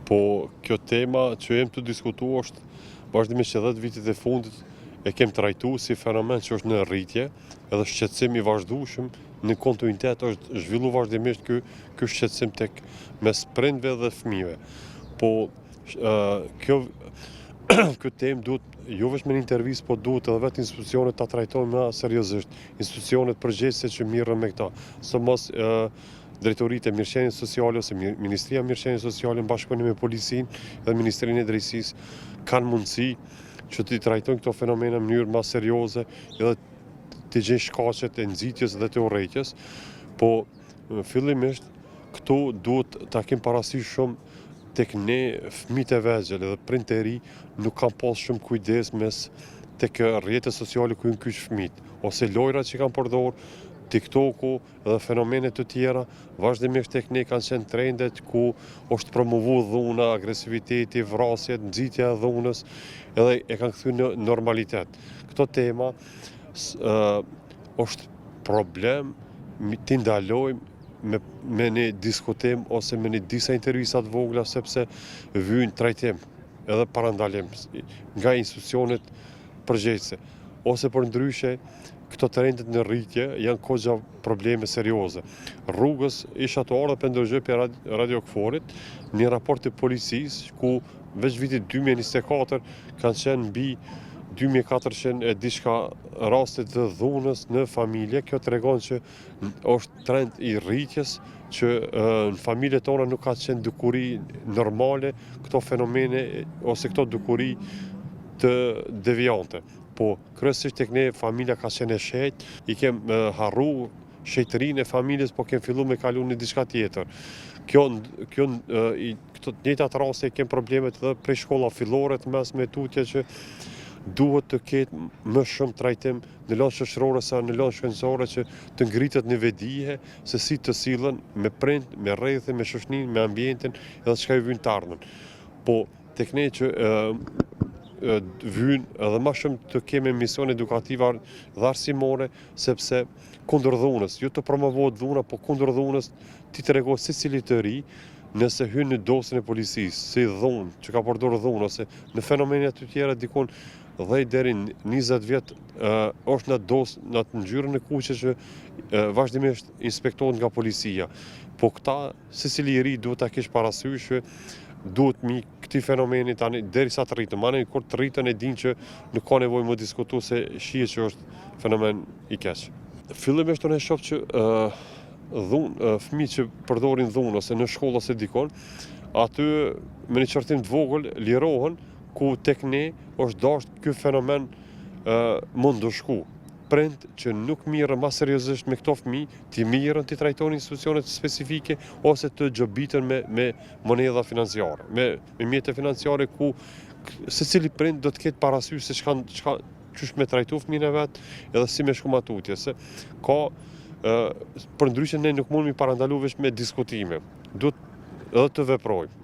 Po kjo tema që jem të diskutu është vazhdimisht që 10 vitit e fundit e kem trajtu si fenomen që është në rritje, edhe shqetësim i vazhdueshëm në kontinuitet është zhvillu vazhdimisht ky shqetësim tek mes prindve dhe fëmijëve. Po kjo temë duhet jo vetëm në intervistë, po duhet edhe vetë institucionet ta trajtojnë më seriozisht. Institucionet përgjegjëse që mirën me këta. Së mos drejtoritë e mirëqenies sociale ose Ministria e Mirëqenies Sociale në bashkëpunim me policinë dhe Ministrinë e Drejtësisë kanë mundësi që të trajtojnë këto fenomena në mënyrë më serioze edhe të gjejnë shkaqet e nxitjes dhe të urrejtjes. Po fillimisht këtu duhet ta kemi parasysh shumë tek ne fëmijët e vegjël edhe prindët e ri nuk kanë pas shumë kujdes mes tek rrjetet sociale ku janë kyç fëmijët, ose lojrat që kanë përdorur, TikToku dhe fenomene të tjera, vazhdimisht tek ne kanë qenë trendet ku është promovu dhuna, agresiviteti, vrasjet, nxitja e dhunës, edhe e kanë kthyer në normalitet. Këto tema është problem t'i ndalojmë me një diskutim ose me një disa intervistat vogla sepse vyjnë trajtim edhe parandalim nga institucionet përgjegjëse. Ose për ndryshe, këto trendet në rritje janë kogja probleme serioze. Rrugës isha të ardhe për ndërgjë për Radio Këforit, një raport të policisë ku veç vitit 2024 kanë qenë mbi 2400 e diçka rastet të dhunës në familje. Kjo tregon që është trend i rritjes, që në familjet tona nuk ka qenë dukuri normale këto fenomene ose këto dukuri të devijante. Po kryesisht tek ne familja ka qenë e shejt, i kem harru shejtërinë e familjes, po kem fillu me kalu në diçka tjetër. Këto njëjtat raste kem problemet edhe prej shkolla fillore të mesme tutje që duhet të ketë më shumë trajtim në lanë shoqërore sa në lanë shkencore që të ngritet një vedije se si të sillen me prind, me rrethin, me shoqërinë, me ambientin edhe çka i vjen të ardhmen. Po tek ne që vyn edhe më shumë të kemi mision edukativ dhe arsimore sepse kundër dhunës, jo të promovohet dhuna, po kundër dhunës ti tregosh secili të ri nëse hyn në dosjen e policisë, si dhunë, që ka përdorur dhunë ose në fenomene të tjera dikon 10 deri 20 vjet është në dos në ngjyrën e kuqe që vazhdimisht inspektohet nga policia. Po këta secili i ri duhet ta kesh parasysh që duhet mi këtij fenomeni tani derisa të rritën. Manë kur të rritën e din që nuk ka nevojë më diskutu se shihet që është fenomen i keq. Fillimisht unë shoh që fëmijë që përdorin dhunë ose në shkollë ose dikon, aty me një qartim të vogël lirohen ku tek ne është dashur ky fenomen mund të shku. Prind që nuk mirën më seriozisht me këto fëmijë, ti mirën ti trajtojnë institucionet specifike ose të gjobitën me monedha financiare, me mjete financiare ku secili prind do të ketë parasysh se ç'është me trajtu fëmijën e vet edhe si me shku matutje, se ka për ndryshe ne nuk mundemi parandalu vetëm me diskutime. Duhet edhe të veprojmë.